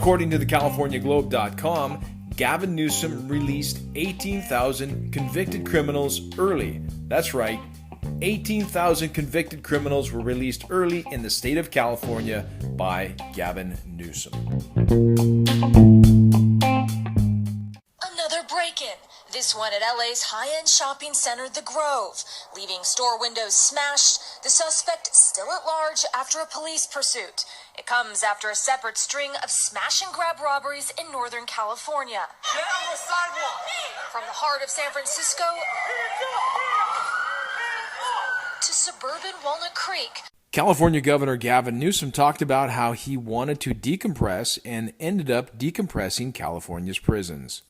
According to the CaliforniaGlobe.com, Gavin Newsom released 18,000 convicted criminals early. That's right, 18,000 convicted criminals were released early in the state of California by Gavin Newsom. Another break-in. This one at LA's high-end shopping center, The Grove. Leaving store windows smashed, the suspect still at large after a police pursuit. It comes after a separate string of smash-and-grab robberies in Northern California. Get on the sidewalk! From the heart of San Francisco to suburban Walnut Creek. California Governor Gavin Newsom talked about how he wanted to decompress and ended up decompressing California's prisons.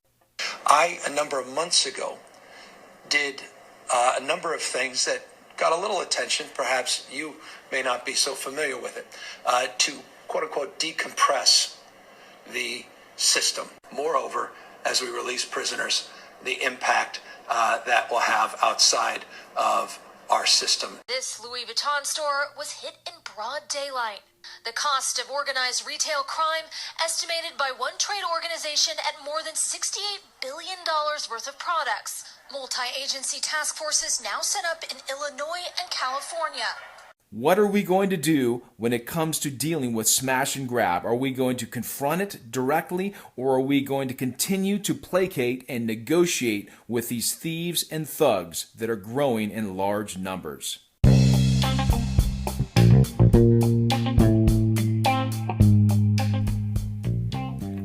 A number of months ago, did a number of things that got a little attention. Perhaps you may not be so familiar with it, to quote-unquote decompress the system. Moreover, as we release prisoners, the impact that will have outside of our system. This Louis Vuitton store was hit in broad daylight. The cost of organized retail crime estimated by one trade organization at more than $68 billion worth of products. Multi-agency task forces now set up in Illinois and California. What are we going to do when it comes to dealing with smash and grab? Are we going to confront it directly, or are we going to continue to placate and negotiate with these thieves and thugs that are growing in large numbers?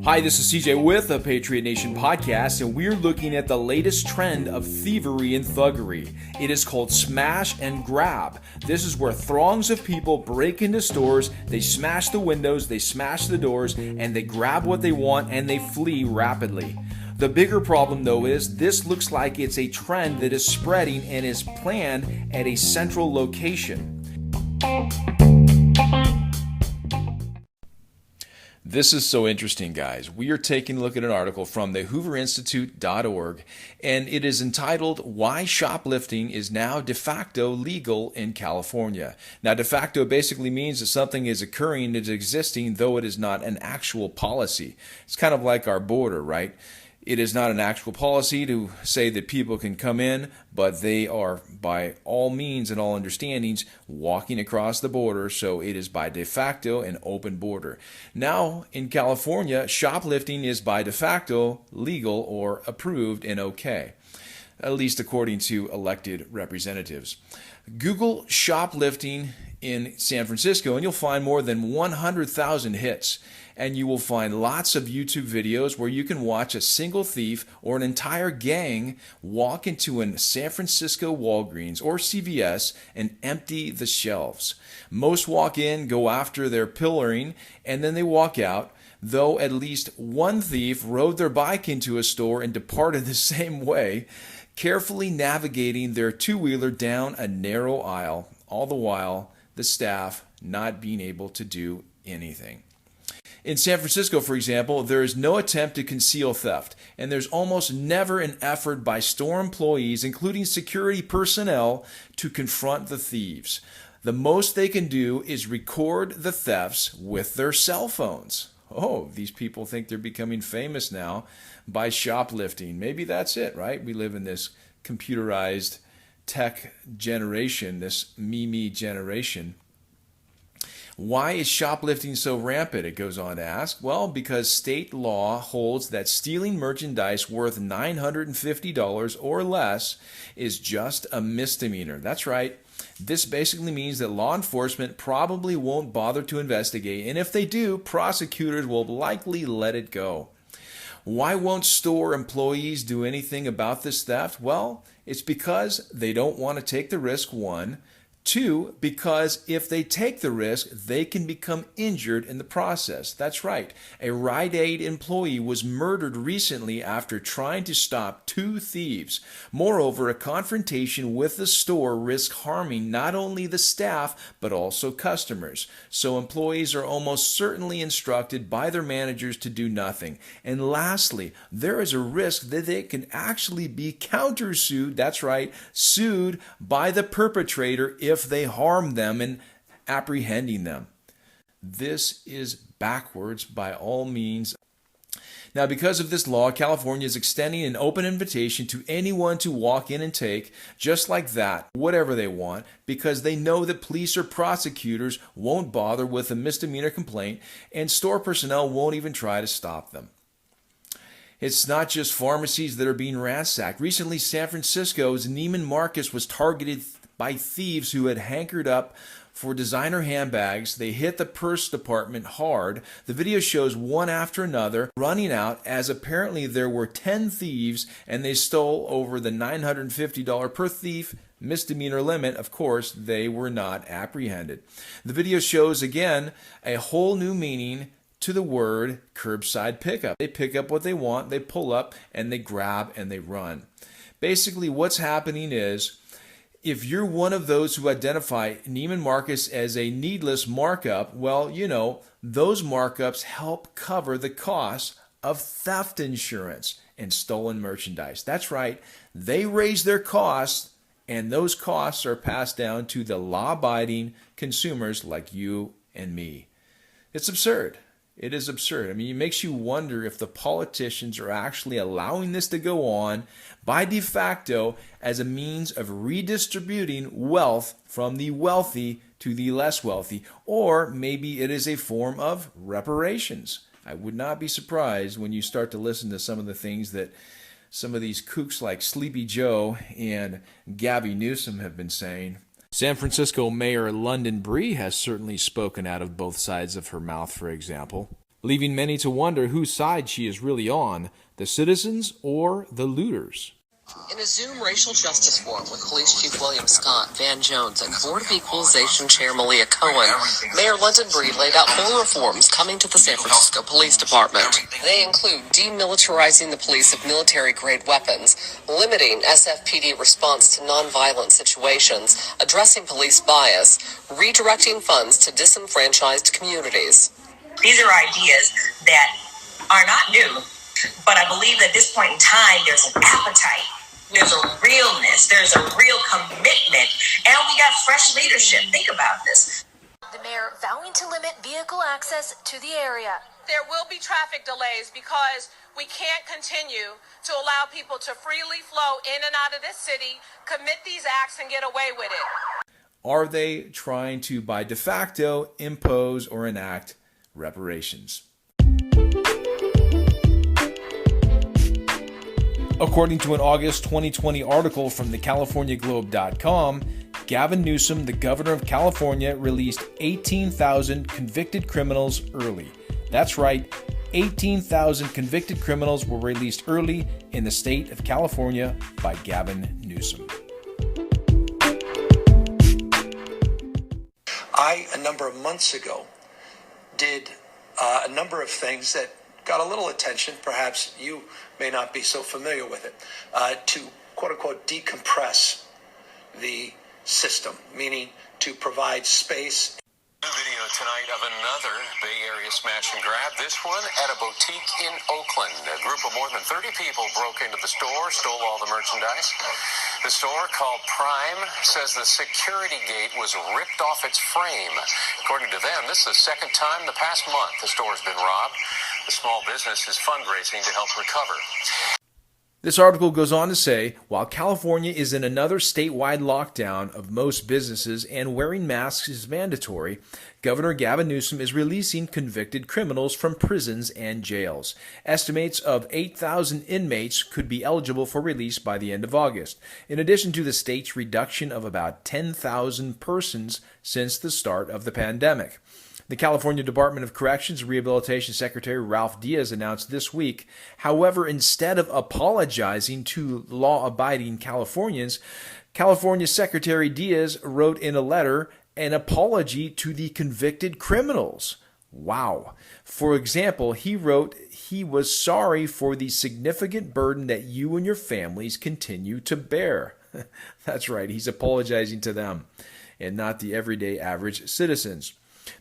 Hi, this is CJ with the Patriot Nation podcast, and we're looking at the latest trend of thievery and thuggery. It is called smash and grab. This is where throngs of people break into stores, they smash the windows, they smash the doors, and they grab what they want and they flee rapidly. The bigger problem, though, is this looks like it's a trend that is spreading and is planned at a central location. This is so interesting, guys. We are taking a look at an article from the hooverinstitute.org, and it is entitled, Why Shoplifting is Now De Facto Legal in California. Now, de facto basically means that something is occurring, it's existing, though it is not an actual policy. It's kind of like our border, right? It is not an actual policy to say that people can come in, but they are by all means and all understandings walking across the border, so it is by de facto an open border. Now, in California, shoplifting is by de facto legal or approved and okay, at least according to elected representatives. Google shoplifting in San Francisco, and you'll find more than 100,000 hits. And you will find lots of YouTube videos where you can watch a single thief or an entire gang walk into a San Francisco Walgreens or CVS and empty the shelves. Most walk in, go after their pillaring, and then they walk out, though at least one thief rode their bike into a store and departed the same way, carefully navigating their two-wheeler down a narrow aisle, all the while the staff not being able to do anything. In San Francisco, for example, there is no attempt to conceal theft, and there's almost never an effort by store employees, including security personnel, to confront the thieves. The most they can do is record the thefts with their cell phones. Oh, these people think they're becoming famous now by shoplifting. Maybe that's it, right? We live in this computerized tech generation, this me generation. Why is shoplifting so rampant, it goes on to ask? Well, because state law holds that stealing merchandise worth $950 or less is just a misdemeanor. That's right. This basically means that law enforcement probably won't bother to investigate, and if they do, prosecutors will likely let it go. Why won't store employees do anything about this theft? Well, it's because they don't want to take the risk, one. Two, because if they take the risk, they can become injured in the process. That's right. A Rite Aid employee was murdered recently after trying to stop two thieves. Moreover, a confrontation with the store risks harming not only the staff, but also customers. So employees are almost certainly instructed by their managers to do nothing. And lastly, there is a risk that they can actually be countersued, that's right, sued by the perpetrator if they harm them in apprehending them. This is backwards by all means. Now, because of this law, California is extending an open invitation to anyone to walk in and take, just like that, whatever they want, because they know that police or prosecutors won't bother with a misdemeanor complaint, and store personnel won't even try to stop them. It's not just pharmacies that are being ransacked. Recently, San Francisco's Neiman Marcus was targeted by thieves who had hankered up for designer handbags. They hit the purse department hard. The video shows one after another running out, as apparently there were 10 thieves and they stole over the $950 per thief misdemeanor limit. Of course, they were not apprehended. The video shows again a whole new meaning to the word curbside pickup. They pick up what they want, they pull up, and they grab and they run. Basically, what's happening is, if you're one of those who identify Neiman Marcus as a needless markup, well, you know, those markups help cover the cost of theft insurance and stolen merchandise. That's right, they raise their costs, and those costs are passed down to the law-abiding consumers like you and me. It's absurd. It is absurd. I mean, it makes you wonder if the politicians are actually allowing this to go on by de facto as a means of redistributing wealth from the wealthy to the less wealthy, or maybe it is a form of reparations. I would not be surprised when you start to listen to some of the things that some of these kooks like Sleepy Joe and Gavin Newsom have been saying. San Francisco Mayor London Breed has certainly spoken out of both sides of her mouth, for example, leaving many to wonder whose side she is really on, the citizens or the looters. In a Zoom racial justice forum with Police Chief William Scott, Van Jones, and Board of Equalization Chair Malia Cohen, Mayor London Breed laid out 4 reforms coming to the San Francisco Police Department. They include demilitarizing the police of military-grade weapons, limiting SFPD response to nonviolent situations, addressing police bias, redirecting funds to disenfranchised communities. These are ideas that are not new, but I believe at this point in time, there's an appetite, there's a realness, there's a real commitment, and we got fresh leadership. Think about this. The mayor vowing to limit vehicle access to the area. There will be traffic delays because we can't continue to allow people to freely flow in and out of this city, commit these acts, and get away with it. Are they trying to, by de facto, impose or enact reparations? According to an August 2020 article from the CaliforniaGlobe.com, Gavin Newsom, the governor of California, released 18,000 convicted criminals early. That's right, 18,000 convicted criminals were released early in the state of California by Gavin Newsom. A number of months ago, did a number of things that got a little attention. Perhaps you may not be so familiar with it, to quote-unquote decompress the system, meaning to provide space. New video tonight of another Bay Area smash and grab. This one at a boutique in Oakland. A group of more than 30 people broke into the store, stole all the merchandise. The store, called Prime, says the security gate was ripped off its frame. According to them, this is the second time the past month the store's been robbed. The small business is fundraising to help recover. This article goes on to say, while California is in another statewide lockdown of most businesses and wearing masks is mandatory, Governor Gavin Newsom is releasing convicted criminals from prisons and jails. Estimates of 8,000 inmates could be eligible for release by the end of August, in addition to the state's reduction of about 10,000 persons since the start of the pandemic. The California Department of Corrections and Rehabilitation Secretary Ralph Diaz announced this week. However, instead of apologizing to law-abiding Californians, California Secretary Diaz wrote in a letter an apology to the convicted criminals. Wow. For example, he wrote he was sorry for the significant burden that you and your families continue to bear. That's right, he's apologizing to them and not the everyday average citizens.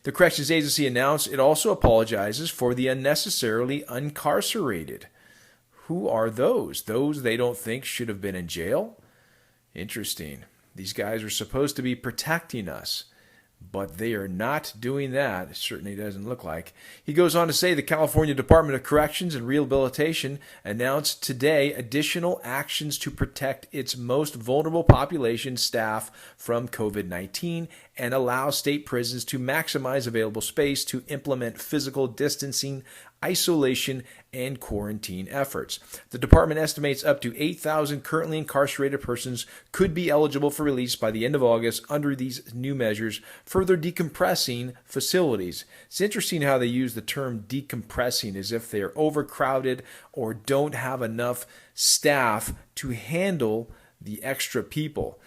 The Corrections Agency announced it also apologizes for the unnecessarily incarcerated. Who are those? Those they don't think should have been in jail? Interesting. These guys are supposed to be protecting us, But they are not doing that. It certainly doesn't look like. He goes on to say the California Department of Corrections and Rehabilitation announced today additional actions to protect its most vulnerable population staff from COVID-19 and allow state prisons to maximize available space to implement physical distancing, isolation, and quarantine efforts. The department estimates up to 8,000 currently incarcerated persons could be eligible for release by the end of August under these new measures, further decompressing facilities. It's interesting how they use the term decompressing as if they're overcrowded or don't have enough staff to handle the extra people.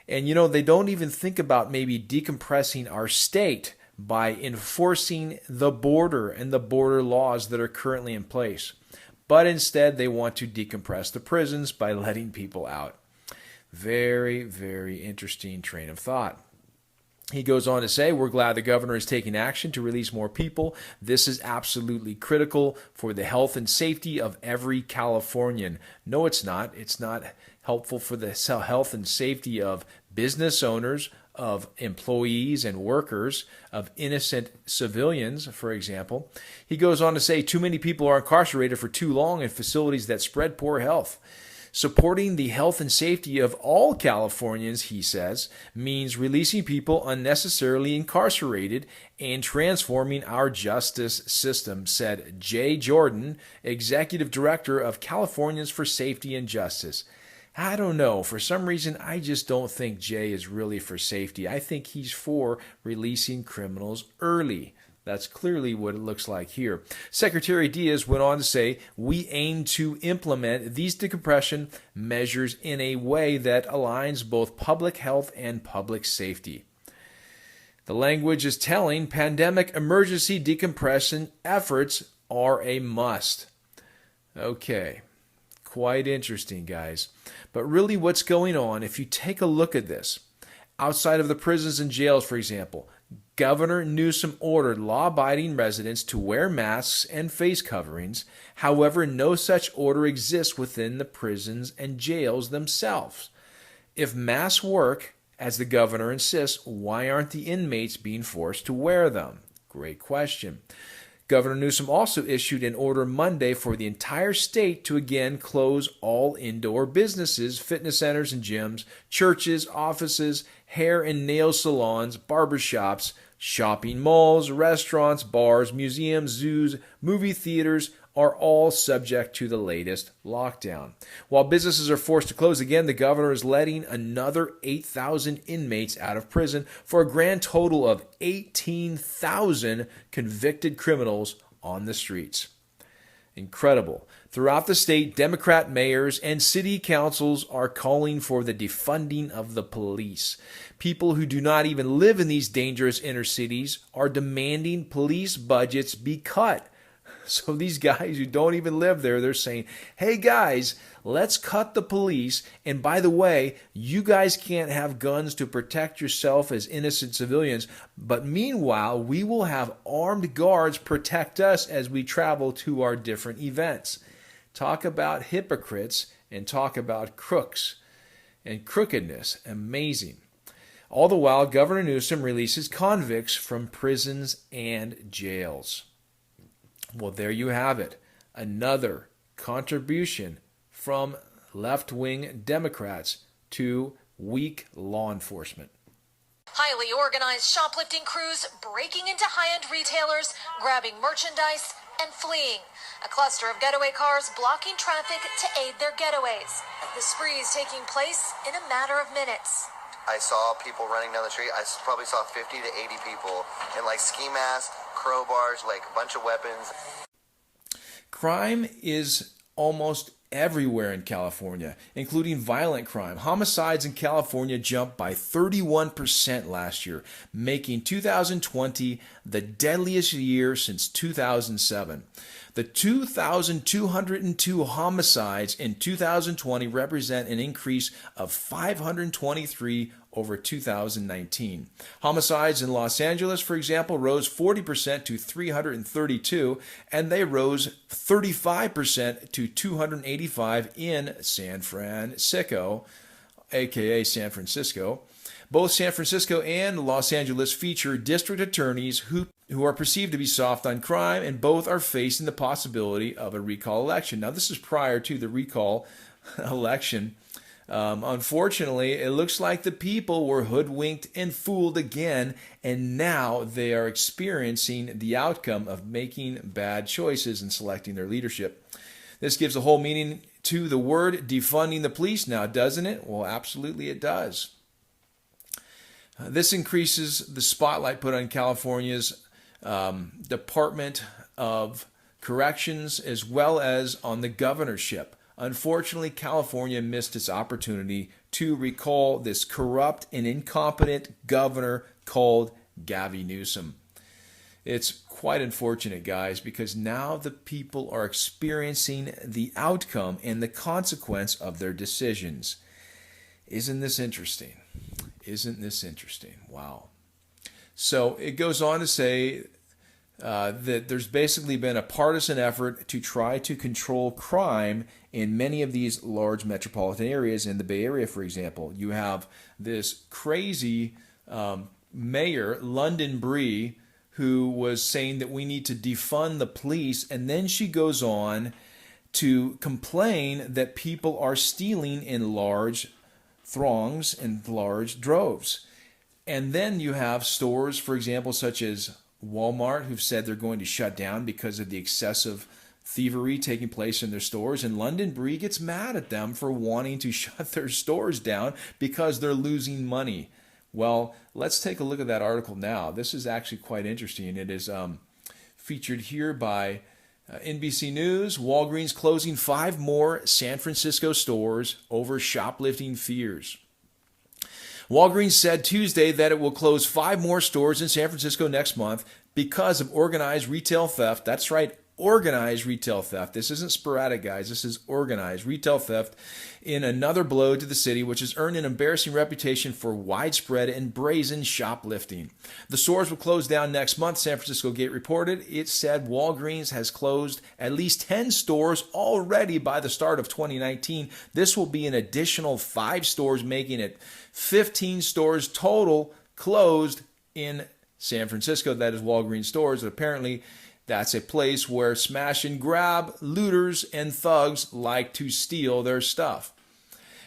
And they don't even think about maybe decompressing our state by enforcing the border and the border laws that are currently in place. But instead, they want to decompress the prisons by letting people out. Very, very interesting train of thought. He goes on to say, we're glad the governor is taking action to release more people. This is absolutely critical for the health and safety of every Californian. No, it's not. It's not helpful for the health and safety of business owners, of employees and workers, of innocent civilians, for example. He goes on to say, too many people are incarcerated for too long in facilities that spread poor health. Supporting the health and safety of all Californians, he says, means releasing people unnecessarily incarcerated and transforming our justice system, said Jay Jordan, Executive Director of Californians for Safety and Justice. I don't know. For some reason, I just don't think Jay is really for safety. I think he's for releasing criminals early. That's clearly what it looks like here. Secretary Diaz went on to say, we aim to implement these decompression measures in a way that aligns both public health and public safety. The language is telling. Pandemic emergency decompression efforts are a must. Okay. Quite interesting, guys. But really what's going on, if you take a look at this, outside of the prisons and jails, for example, Governor Newsom ordered law-abiding residents to wear masks and face coverings. However, no such order exists within the prisons and jails themselves. If masks work, as the governor insists, why aren't the inmates being forced to wear them? Great question. Governor Newsom also issued an order Monday for the entire state to again close all indoor businesses, fitness centers and gyms, churches, offices, hair and nail salons, barbershops, shopping malls, restaurants, bars, museums, zoos, movie theaters are all subject to the latest lockdown. While businesses are forced to close again, the governor is letting another 8,000 inmates out of prison for a grand total of 18,000 convicted criminals on the streets. Incredible. Throughout the state, Democrat mayors and city councils are calling for the defunding of the police. People who do not even live in these dangerous inner cities are demanding police budgets be cut. So these guys who don't even live there, they're saying, hey guys, let's cut the police. And by the way, you guys can't have guns to protect yourself as innocent civilians. But meanwhile, we will have armed guards protect us as we travel to our different events. Talk about hypocrites and talk about crooks and crookedness. Amazing. All the while, Governor Newsom releases convicts from prisons and jails. Well, there you have it. Another contribution from left-wing Democrats to weak law enforcement. Highly organized shoplifting crews breaking into high-end retailers, grabbing merchandise, and fleeing. A cluster of getaway cars blocking traffic to aid their getaways. The spree is taking place in a matter of minutes. I saw people running down the street. I probably saw 50 to 80 people in ski masks, crowbars, a bunch of weapons. Crime is almost everywhere in California, including violent crime. Homicides in California jumped by 31% last year, making 2020 the deadliest year since 2007. The 2,202 homicides in 2020 represent an increase of 523 over 2019. Homicides in Los Angeles, for example, rose 40% to 332, and they rose 35% to 285 in San Francisco. aka San Francisco. Both San Francisco and Los Angeles feature district attorneys who are perceived to be soft on crime, and both are facing the possibility of a recall election. Now, this is prior to the recall election. Unfortunately, it looks like the people were hoodwinked and fooled again, and now they are experiencing the outcome of making bad choices and selecting their leadership. This gives a whole meaning to the word defunding the police now, doesn't it? Well, absolutely it does. This increases the spotlight put on California's Department of Corrections as well as on the governorship. Unfortunately, California missed its opportunity to recall this corrupt and incompetent governor called Gavin Newsom. It's quite unfortunate, guys, because now the people are experiencing the outcome and the consequence of their decisions. Isn't this interesting? Isn't this interesting? Wow. So it goes on to say that there's basically been a partisan effort to try to control crime in many of these large metropolitan areas. In the Bay Area, for example, you have this crazy mayor, London Bree, who was saying that we need to defund the police, and then she goes on to complain that people are stealing in large throngs and large droves. And then you have stores, for example, such as Walmart, who've said they're going to shut down because of the excessive thievery taking place in their stores. And London Bree gets mad at them for wanting to shut their stores down because they're losing money. Well, let's take a look at that article now. This is actually quite interesting. It is featured here by NBC News. Walgreens closing 5 more San Francisco stores over shoplifting fears. Walgreens said Tuesday that it will close 5 more stores in San Francisco next month because of organized retail theft. That's right, organized retail theft. This isn't sporadic, guys. This is organized retail theft in another blow to the city, which has earned an embarrassing reputation for widespread and brazen shoplifting. The stores will close down next month, San Francisco Gate reported. It said Walgreens has closed at least 10 stores already by the start of 2019. This will be an additional 5 stores, making it 15 stores total closed in San Francisco. That is Walgreens stores. And apparently, that's a place where smash and grab looters and thugs like to steal their stuff.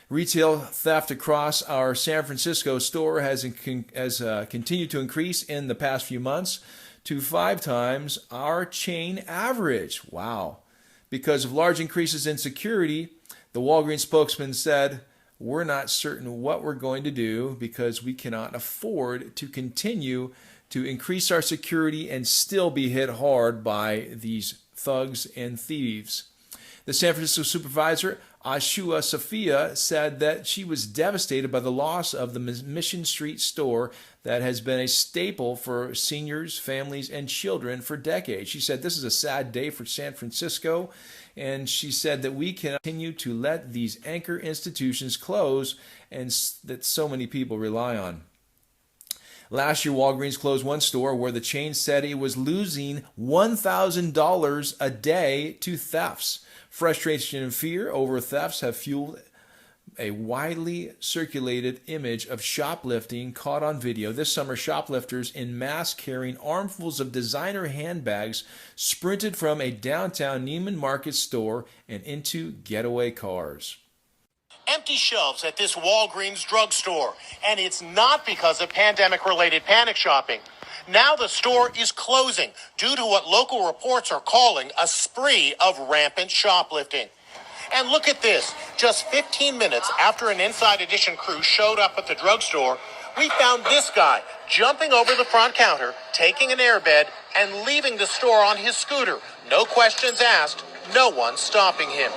Retail theft across our San Francisco store has continued to increase in the past few months to 5 times our chain average. Wow. Because of large increases in security, the Walgreens spokesman said, "We're not certain what we're going to do because we cannot afford to continue to increase our security and still be hit hard by these thugs and thieves." The San Francisco supervisor, Ashua Safia, said that she was devastated by the loss of the Mission Street store that has been a staple for seniors, families, and children for decades. She said, "This is a sad day for San Francisco," and she said that we cannot continue to let these anchor institutions close and that so many people rely on. Last year, Walgreens closed 1 store where the chain said it was losing $1,000 a day to thefts. Frustration and fear over thefts have fueled a widely circulated image of shoplifting caught on video. This summer, shoplifters in mass carrying armfuls of designer handbags sprinted from a downtown Neiman Marcus store and into getaway cars. Empty shelves at this Walgreens drugstore, and it's not because of pandemic-related panic shopping. Now the store is closing due to what local reports are calling a spree of rampant shoplifting. And look at this. Just 15 minutes after an Inside Edition crew showed up at the drugstore, we found this guy jumping over the front counter, taking an airbed, and leaving the store on his scooter. No questions asked, no one stopping him.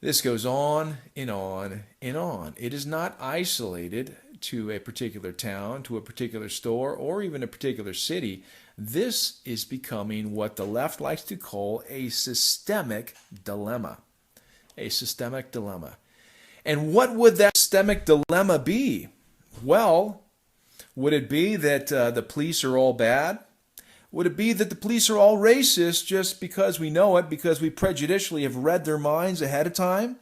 This goes on and on and on. It is not isolated to a particular town, to a particular store, or even a particular city. This is becoming what the left likes to call a systemic dilemma. A systemic dilemma. And what would that systemic dilemma be? Well, would it be that the police are all bad? Would it be that the police are all racist just because we know it, because we prejudicially have read their minds ahead of time?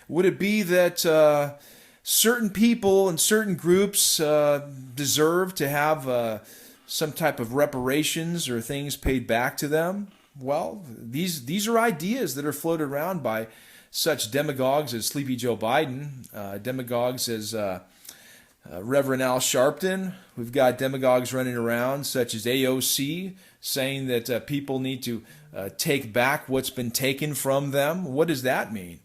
Would it be that certain people and certain groups deserve to have some type of reparations or things paid back to them? Well, these are ideas that are floated around by such demagogues as Sleepy Joe Biden, demagogues as Reverend Al Sharpton. We've got demagogues running around such as AOC saying that people need to take back what's been taken from them. What does that mean?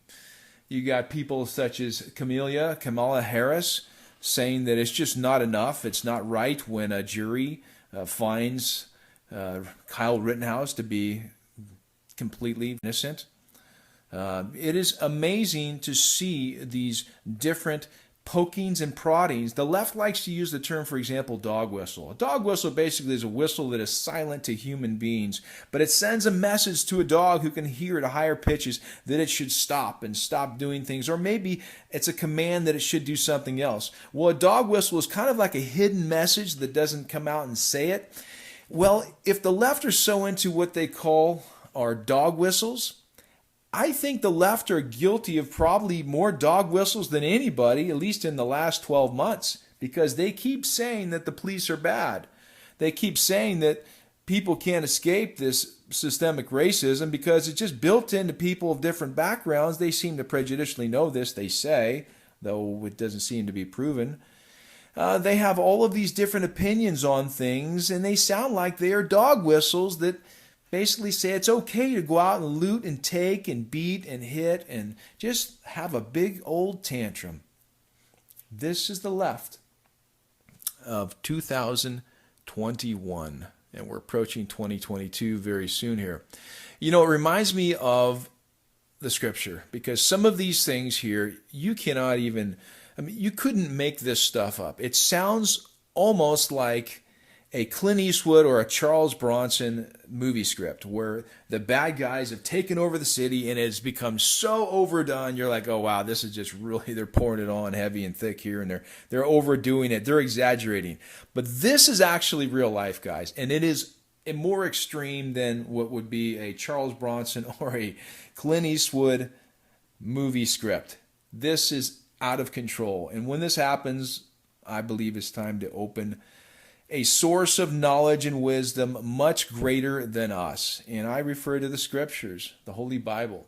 You got people such as Kamala Harris saying that it's just not enough. It's not right when a jury finds Kyle Rittenhouse to be completely innocent. It is amazing to see these different pokings and proddings. The left likes to use the term, for example, dog whistle. A dog whistle basically is a whistle that is silent to human beings, but it sends a message to a dog who can hear at higher pitches that it should stop and stop doing things, or maybe it's a command that it should do something else. Well, a dog whistle is kind of like a hidden message that doesn't come out and say it. Well, if the left are so into what they call our dog whistles, I think the left are guilty of probably more dog whistles than anybody, at least in the last 12 months, because they keep saying that the police are bad. They keep saying that people can't escape this systemic racism because it's just built into people of different backgrounds. They seem to prejudicially know this, they say, though it doesn't seem to be proven. They have all of these different opinions on things, and they sound like they are dog whistles that basically say it's okay to go out and loot and take and beat and hit and just have a big old tantrum. This is the left of 2021, and we're approaching 2022 very soon here. You know, it reminds me of the scripture, because some of these things here, you cannot even, you couldn't make this stuff up. It sounds almost like a Clint Eastwood or a Charles Bronson movie script where the bad guys have taken over the city and it's become so overdone. You're like, oh wow, this is just really, they're pouring it on heavy and thick here, and they're overdoing it. They're exaggerating. But this is actually real life, guys, and it is more extreme than what would be a Charles Bronson or a Clint Eastwood movie script. This is out of control. And when this happens, I believe it's time to open a source of knowledge and wisdom much greater than us. And I refer to the scriptures, the Holy Bible.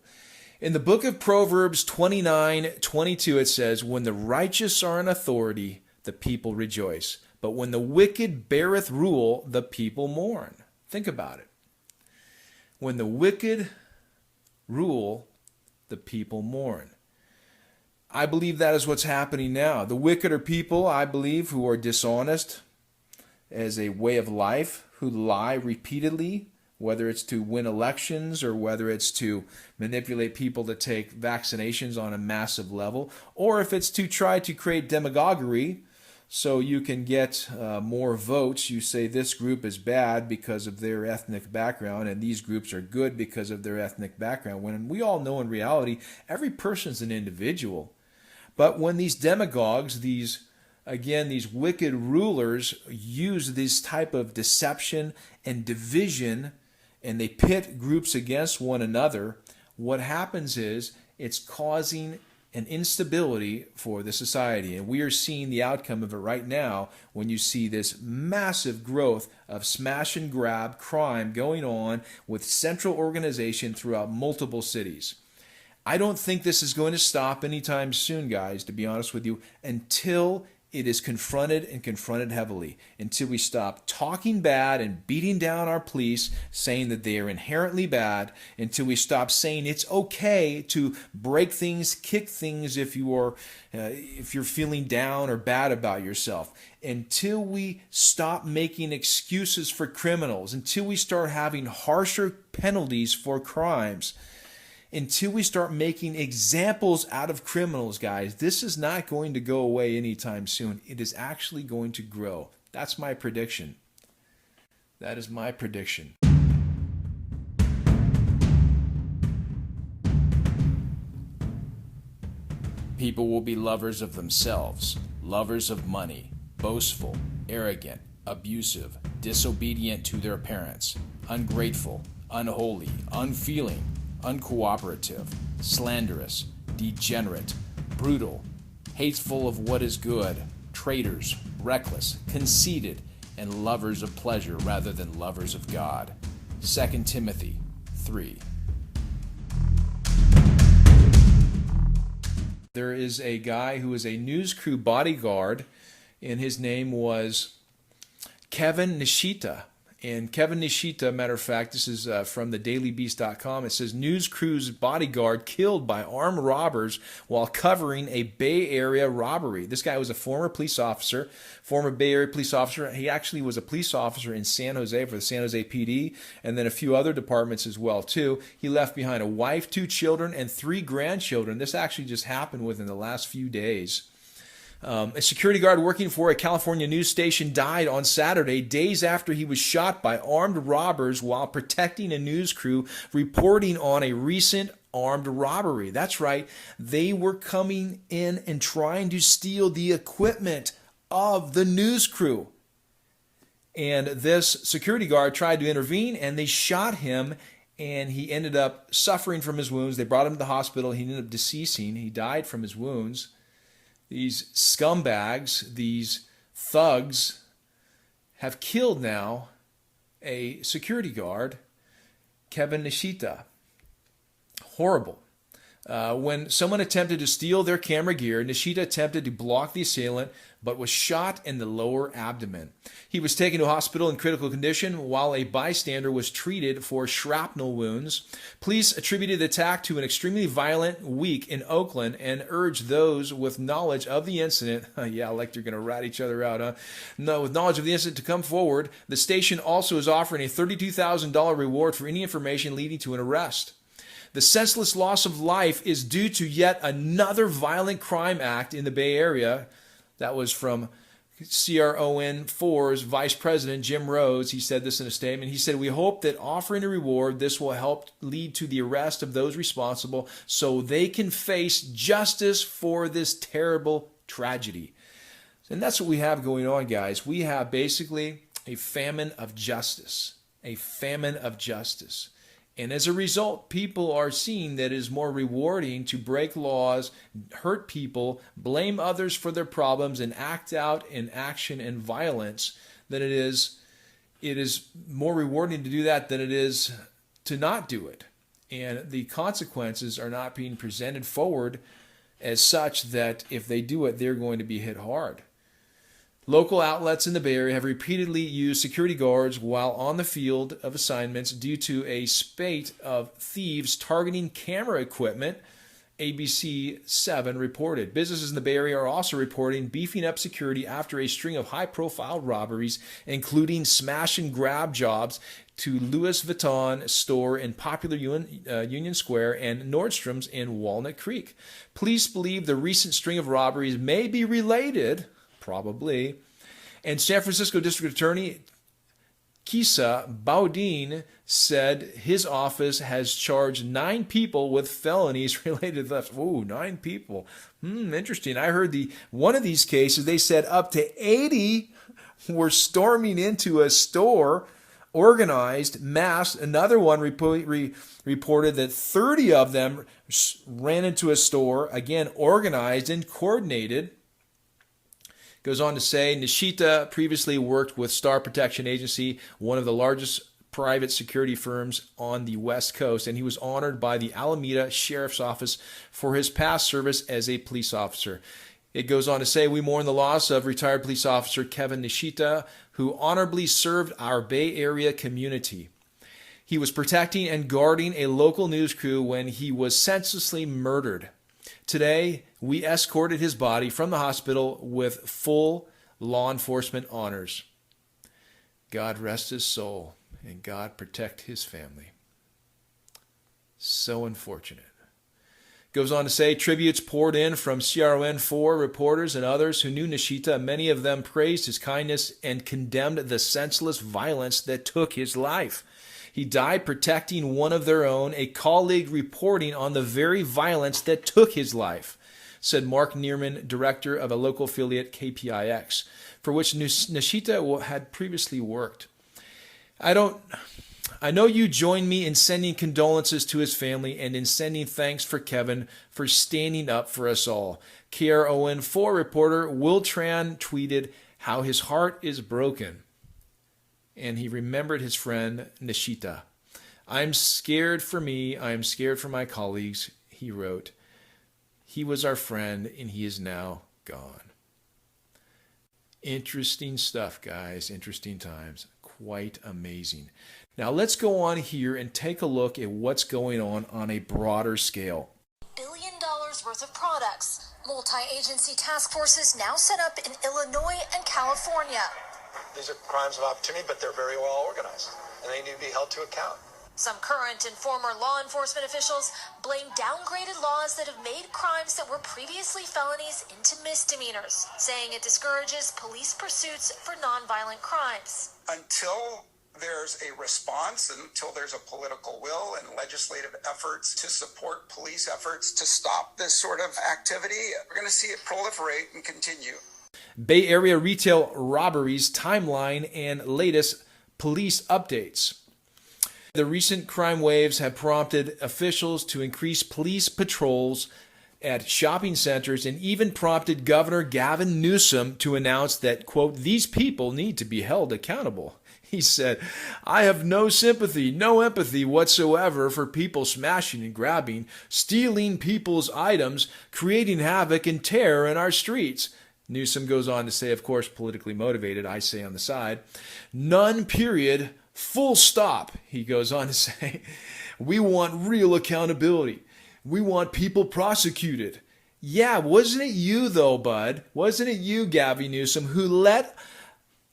In the book of Proverbs 29:22, it says, when the righteous are in authority, the people rejoice. But when the wicked beareth rule, the people mourn. Think about it. When the wicked rule, the people mourn. I believe that is what's happening now. The wicked are people, I believe, who are dishonest as a way of life, who lie repeatedly, whether it's to win elections or whether it's to manipulate people to take vaccinations on a massive level, or if it's to try to create demagoguery so you can get more votes. You say this group is bad because of their ethnic background and these groups are good because of their ethnic background, when we all know in reality every person's an individual. But when these demagogues, these wicked rulers use this type of deception and division, and they pit groups against one another, what happens is it's causing an instability for the society. And we are seeing the outcome of it right now when you see this massive growth of smash and grab crime going on with central organization throughout multiple cities. I don't think this is going to stop anytime soon, guys, to be honest with you, until it is confronted, and confronted heavily, until we stop talking bad and beating down our police, saying that they are inherently bad, until we stop saying it's okay to break things, kick things if you're feeling down or bad about yourself, until we stop making excuses for criminals, until we start having harsher penalties for crimes, until we start making examples out of criminals, guys. This is not going to go away anytime soon. It is actually going to grow. That's my prediction. That is my prediction. People will be lovers of themselves, lovers of money, boastful, arrogant, abusive, disobedient to their parents, ungrateful, unholy, unfeeling, uncooperative, slanderous, degenerate, brutal, hateful of what is good, traitors, reckless, conceited, and lovers of pleasure rather than lovers of God. 2 Timothy 3. There is a guy who is a news crew bodyguard, and his name was Kevin Nishita. And Kevin Nishita, matter of fact, this is from thedailybeast.com. It says, news crew's bodyguard killed by armed robbers while covering a Bay Area robbery. This guy was a former police officer, former Bay Area police officer. He actually was a police officer in San Jose for the San Jose PD, and then a few other departments as well, too. He left behind a wife, 2 children, and 3 grandchildren. This actually just happened within the last few days. A security guard working for a California news station died on Saturday, days after he was shot by armed robbers while protecting a news crew reporting on a recent armed robbery. That's right. They were coming in and trying to steal the equipment of the news crew. And this security guard tried to intervene, and they shot him, and he ended up suffering from his wounds. They brought him to the hospital. He ended up deceasing. He died from his wounds. These scumbags, these thugs, have killed now a security guard, Kevin Nishita. Horrible. When someone attempted to steal their camera gear, Nishita attempted to block the assailant, but was shot in the lower abdomen. He was taken to a hospital in critical condition while a bystander was treated for shrapnel wounds. Police attributed the attack to an extremely violent week in Oakland and urged those with knowledge of the incident, yeah, like they're going to rat each other out, huh? No, with knowledge of the incident to come forward. The station also is offering a $32,000 reward for any information leading to an arrest. The senseless loss of life is due to yet another violent crime act in the Bay Area. That was from CRON4's Vice President Jim Rhodes. He said this in a statement. He said, "We hope that offering a reward, this will help lead to the arrest of those responsible so they can face justice for this terrible tragedy." And that's what we have going on, guys. We have basically a famine of justice. A famine of justice. And as a result, people are seeing that it is more rewarding to break laws, hurt people, blame others for their problems, and act out in action and violence than it is more rewarding to do that than it is to not do it. And the consequences are not being presented forward as such that if they do it, they're going to be hit hard. Local outlets in the Bay Area have repeatedly used security guards while on the field of assignments due to a spate of thieves targeting camera equipment, ABC 7 reported. Businesses in the Bay Area are also reporting beefing up security after a string of high-profile robberies, including smash-and-grab jobs to Louis Vuitton store in popular Union Square and Nordstrom's in Walnut Creek. Police believe the recent string of robberies may be related, probably. And San Francisco District Attorney Kisa Baudin said his office has charged 9 people with felonies related to theft. Ooh, 9 people. Interesting. I heard one of these cases, they said up to 80 were storming into a store, organized, masked. Another one reported that 30 of them ran into a store, again, organized and coordinated. Goes on to say, Nishita previously worked with Star Protection Agency, one of the largest private security firms on the West Coast, and he was honored by the Alameda Sheriff's Office for his past service as a police officer. It goes on to say, we mourn the loss of retired police officer Kevin Nishita, who honorably served our Bay Area community. He was protecting and guarding a local news crew when he was senselessly murdered. Today, we escorted his body from the hospital with full law enforcement honors. God rest his soul, and God protect his family. So unfortunate. Goes on to say, tributes poured in from CRON4 reporters and others who knew Nishita. Many of them praised his kindness and condemned the senseless violence that took his life. He died protecting one of their own, a colleague reporting on the very violence that took his life, said Mark Neerman, director of a local affiliate, KPIX, for which Nishita had previously worked. I don't I know you join me in sending condolences to his family and in sending thanks for Kevin for standing up for us all. KRON4 reporter Will Tran tweeted how his heart is broken. And he remembered his friend Nishita. I'm scared for me. I'm scared for my colleagues, he wrote. He was our friend and he is now gone. Interesting stuff, guys. Interesting times. Quite amazing. Now let's go on here and take a look at what's going on a broader scale. $1 billion worth of products. Multi-agency task forces now set up in Illinois and California. These are crimes of opportunity, but they're very well organized, and they need to be held to account. Some current and former law enforcement officials blame downgraded laws that have made crimes that were previously felonies into misdemeanors, saying it discourages police pursuits for nonviolent crimes. Until there's a response, until there's a political will and legislative efforts to support police efforts to stop this sort of activity, we're going to see it proliferate and continue. Bay Area retail robberies timeline and latest police updates. The recent crime waves have prompted officials to increase police patrols at shopping centers and even prompted Governor Gavin Newsom to announce that, quote, these people need to be held accountable. He said, I have no sympathy, no empathy whatsoever for people smashing and grabbing, stealing people's items, creating havoc and terror in our streets. Newsom goes on to say, of course, politically motivated, I say on the side, none, period, full stop, he goes on to say. We want real accountability. We want people prosecuted. Yeah, wasn't it you, though, bud? Wasn't it you, Gavin Newsom, who let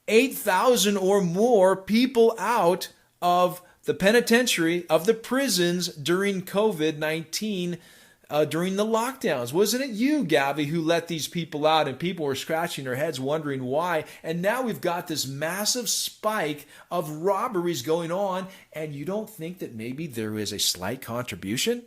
8,000 or more people out of the penitentiary, of the prisons during COVID-19, during the lockdowns? Wasn't it you, Gabby, who let these people out and people were scratching their heads wondering why? And now we've got this massive spike of robberies going on, and you don't think that maybe there is a slight contribution?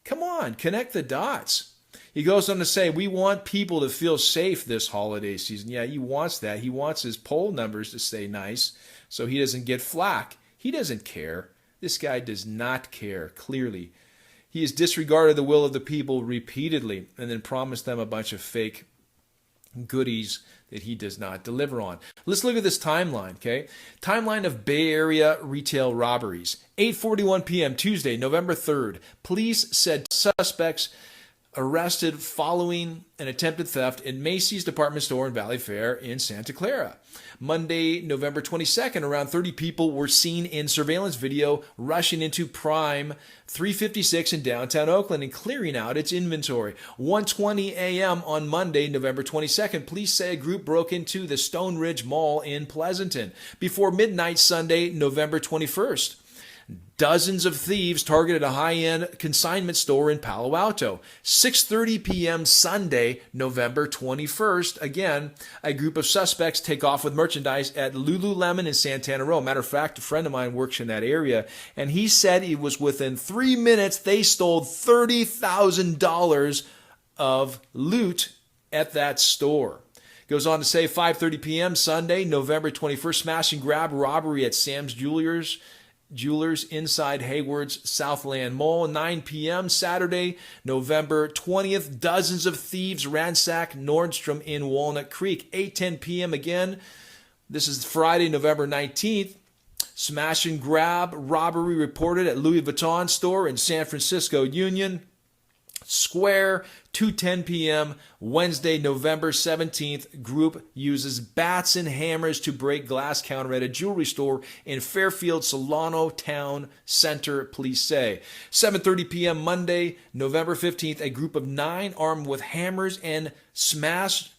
Come on, connect the dots. He goes on to say, we want people to feel safe this holiday season. Yeah, he wants that. He wants his poll numbers to stay nice so he doesn't get flack. He doesn't care. This guy does not care, clearly. He has disregarded the will of the people repeatedly and then promised them a bunch of fake goodies that he does not deliver on. Let's look at this timeline, okay? Timeline of Bay Area retail robberies. 8:41 p.m. Tuesday, November 3rd. Police said suspects arrested following an attempted theft in Macy's department store in Valley Fair in Santa Clara. Monday, November 22nd, around 30 people were seen in surveillance video rushing into Prime 356 in downtown Oakland and clearing out its inventory. 1:20 a.m. on Monday, November 22nd, police say a group broke into the Stone Ridge Mall in Pleasanton. Before midnight Sunday, November 21st. Dozens of thieves targeted a high-end consignment store in Palo Alto. 6:30 p.m. Sunday, November 21st. Again, a group of suspects take off with merchandise at Lululemon in Santana Row. Matter of fact, a friend of mine works in that area, and he said it was within 3 minutes they stole $30,000 of loot at that store. Goes on to say 5:30 p.m. Sunday, November 21st, smash and grab robbery at Sam's Jewelers inside Hayward's Southland Mall. 9 p.m. Saturday, November 20th, dozens of thieves ransack Nordstrom in Walnut Creek. 8:10 p.m. again. This is Friday, November 19th. Smash and grab robbery reported at Louis Vuitton store in San Francisco Union Square. 2:10 p.m. Wednesday, November 17th, group uses bats and hammers to break glass counter at a jewelry store in Fairfield, Solano Town Center, police say. 7:30 p.m. Monday, November 15th, a group of 9 armed with hammers smash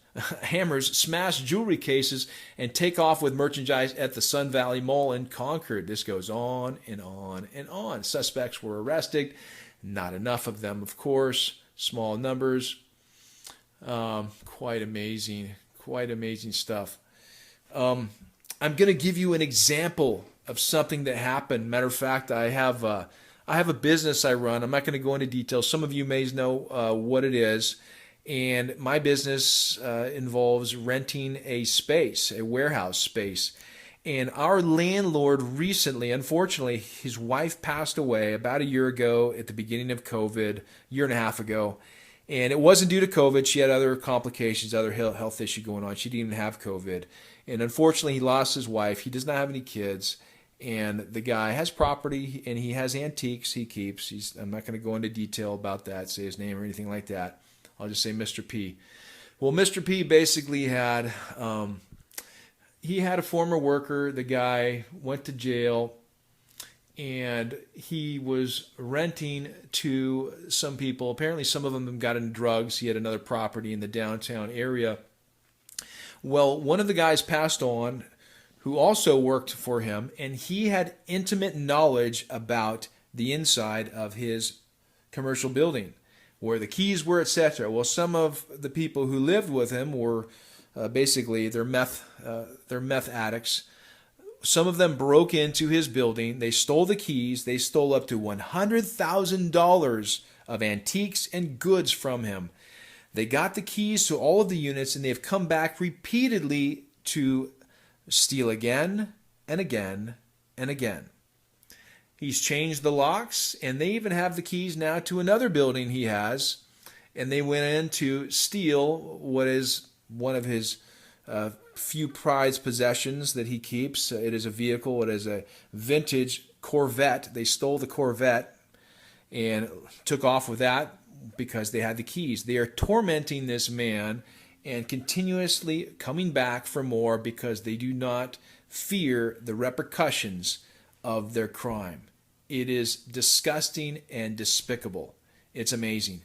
jewelry cases and take off with merchandise at the Sun Valley Mall in Concord. This goes on and on and on. Suspects were arrested. Not enough of them, of course. Small numbers. Quite amazing stuff. I'm going to give you an example of something that happened. Matter of fact, I have a business I run. I'm not going to go into details. Some of you may know what it is. And my business involves renting a space, a warehouse space. And our landlord recently, unfortunately, his wife passed away about a year ago at the beginning of COVID, a year and a half ago. And it wasn't due to COVID. She had other complications, other health issue going on. She didn't even have COVID. And unfortunately, he lost his wife. He does not have any kids. And the guy has property, and he has antiques he keeps. I'm not going to go into detail about that, say his name or anything like that. I'll just say Mr. P. Well, Mr. P basically had he had a former worker. The guy went to jail, and he was renting to some people. Apparently, some of them got into drugs. He had another property in the downtown area. Well, one of the guys passed on who also worked for him, and he had intimate knowledge about the inside of his commercial building, where the keys were, etc. Well, some of the people who lived with him were basically they're meth addicts. Some of them broke into his building. They stole the keys. They stole up to $100,000 of antiques and goods from him. They got the keys to all of the units, and they've come back repeatedly to steal again and again and again. He's changed the locks, and they even have the keys now to another building he has, and they went in to steal what is one of his few prized possessions that he keeps. It is a vehicle. It is a vintage Corvette. They stole the Corvette and took off with that because they had the keys. They are tormenting this man and continuously coming back for more because they do not fear the repercussions of their crime. It is disgusting and despicable. It's amazing.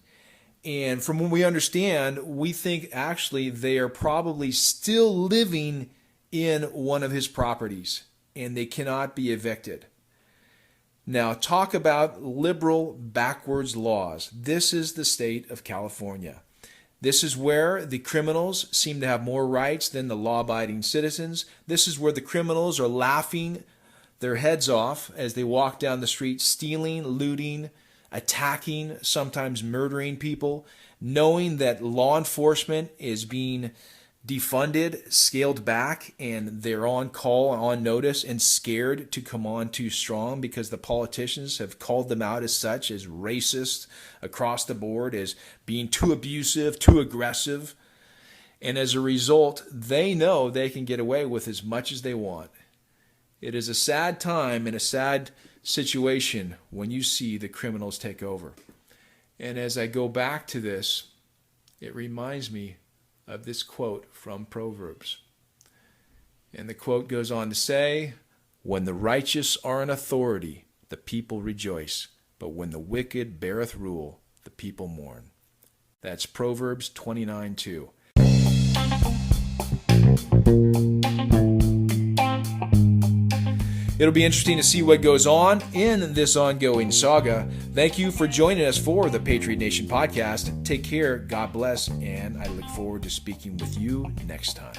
And from what we understand, we think actually they are probably still living in one of his properties and they cannot be evicted. Now, talk about liberal backwards laws. This is the state of California. This is where the criminals seem to have more rights than the law-abiding citizens. This is where the criminals are laughing their heads off as they walk down the street, stealing, looting, attacking, sometimes murdering people, knowing that law enforcement is being defunded, scaled back, and they're on call, on notice, and scared to come on too strong because the politicians have called them out as such, as racist across the board, as being too abusive, too aggressive. And as a result, they know they can get away with as much as they want. It is a sad time and a sad situation when you see the criminals take over. And as I go back to this, it reminds me of this quote from Proverbs. And the quote goes on to say, "When the righteous are in authority, the people rejoice, but when the wicked beareth rule, the people mourn." That's Proverbs 29:2. It'll be interesting to see what goes on in this ongoing saga. Thank you for joining us for the Patriot Nation podcast. Take care, God bless, and I look forward to speaking with you next time.